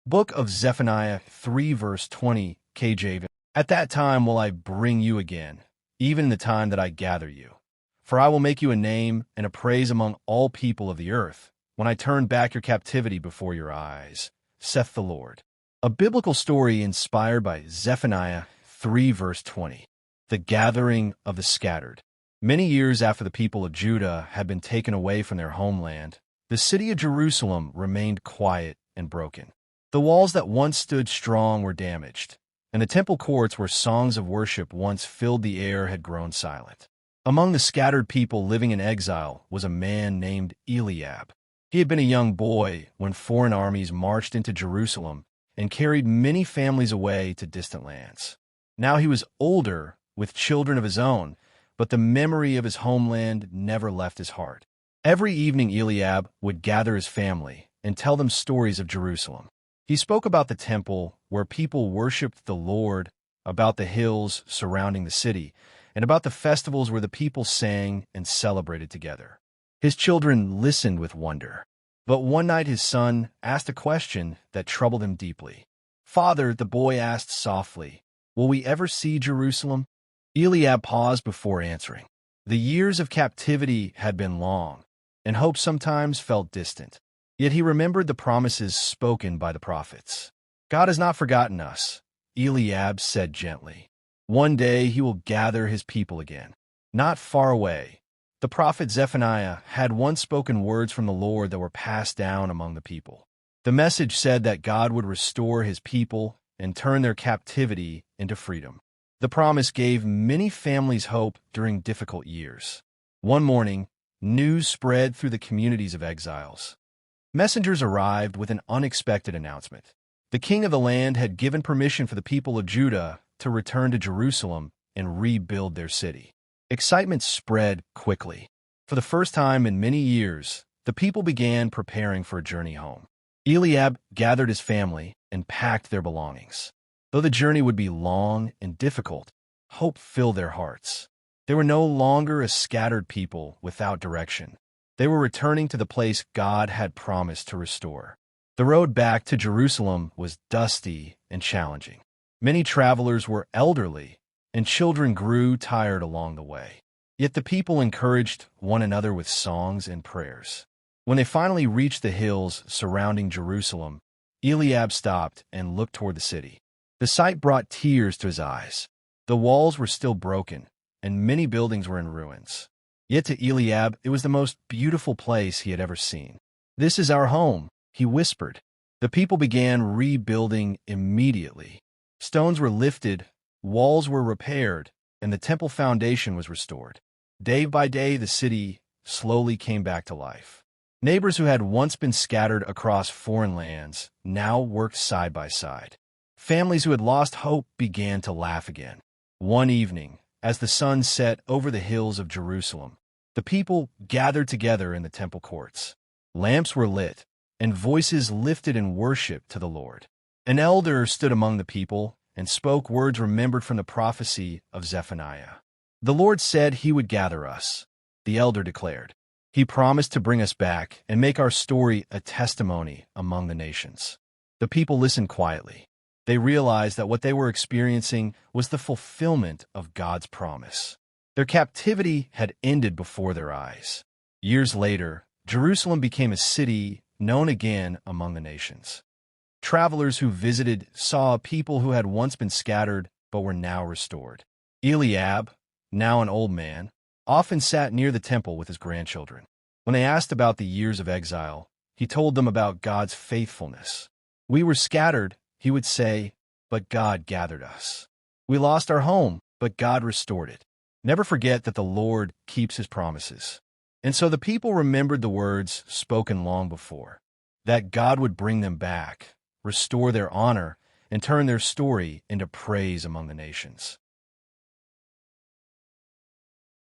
Book of Zephaniah 3 verse 20 KJV. At that time will I bring you again, even in the time that I gather you. For I will make you a name and a praise among all people of the earth, when I turn back your captivity before your eyes, saith the Lord. A biblical story inspired by Zephaniah 3 verse 20. The gathering of the scattered. Many years after the people of Judah had been taken away from their homeland, the city of Jerusalem remained quiet and broken. The walls that once stood strong were damaged, and the temple courts where songs of worship once filled the air had grown silent. Among the scattered people living in exile was a man named Eliab. He had been a young boy when foreign armies marched into Jerusalem and carried many families away to distant lands. Now he was older, with children of his own, but the memory of his homeland never left his heart. Every evening Eliab would gather his family and tell them stories of Jerusalem. He spoke about the temple where people worshipped the Lord, about the hills surrounding the city, and about the festivals where the people sang and celebrated together. His children listened with wonder. But one night his son asked a question that troubled him deeply. "Father," the boy asked softly, "will we ever see Jerusalem?" Eliab paused before answering. The years of captivity had been long, and hope sometimes felt distant. Yet he remembered the promises spoken by the prophets. "God has not forgotten us," Eliab said gently. "One day he will gather his people again." Not far away, the prophet Zephaniah had once spoken words from the Lord that were passed down among the people. The message said that God would restore his people and turn their captivity into freedom. The promise gave many families hope during difficult years. One morning, news spread through the communities of exiles. Messengers arrived with an unexpected announcement. The king of the land had given permission for the people of Judah to return to Jerusalem and rebuild their city. Excitement spread quickly. For the first time in many years, the people began preparing for a journey home. Eliab gathered his family and packed their belongings. Though the journey would be long and difficult, hope filled their hearts. They were no longer a scattered people without direction. They were returning to the place God had promised to restore. The road back to Jerusalem was dusty and challenging. Many travelers were elderly, and children grew tired along the way. Yet the people encouraged one another with songs and prayers. When they finally reached the hills surrounding Jerusalem, Eliab stopped and looked toward the city. The sight brought tears to his eyes. The walls were still broken, and many buildings were in ruins. Yet to Eliab, it was the most beautiful place he had ever seen. "This is our home," he whispered. The people began rebuilding immediately. Stones were lifted, walls were repaired, and the temple foundation was restored. Day by day, the city slowly came back to life. Neighbors who had once been scattered across foreign lands now worked side by side. Families who had lost hope began to laugh again. One evening, as the sun set over the hills of Jerusalem, the people gathered together in the temple courts. Lamps were lit, and voices lifted in worship to the Lord. An elder stood among the people and spoke words remembered from the prophecy of Zephaniah. "The Lord said he would gather us," the elder declared. "He promised to bring us back and make our story a testimony among the nations." The people listened quietly. They realized that what they were experiencing was the fulfillment of God's promise. Their captivity had ended before their eyes. Years later, Jerusalem became a city known again among the nations. Travelers who visited saw a people who had once been scattered but were now restored. Eliab, now an old man, often sat near the temple with his grandchildren. When they asked about the years of exile, he told them about God's faithfulness. "We were scattered," he would say, "but God gathered us. We lost our home, but God restored it." Never forget that the Lord keeps his promises. And so the people remembered the words spoken long before, that God would bring them back, restore their honor, and turn their story into praise among the nations.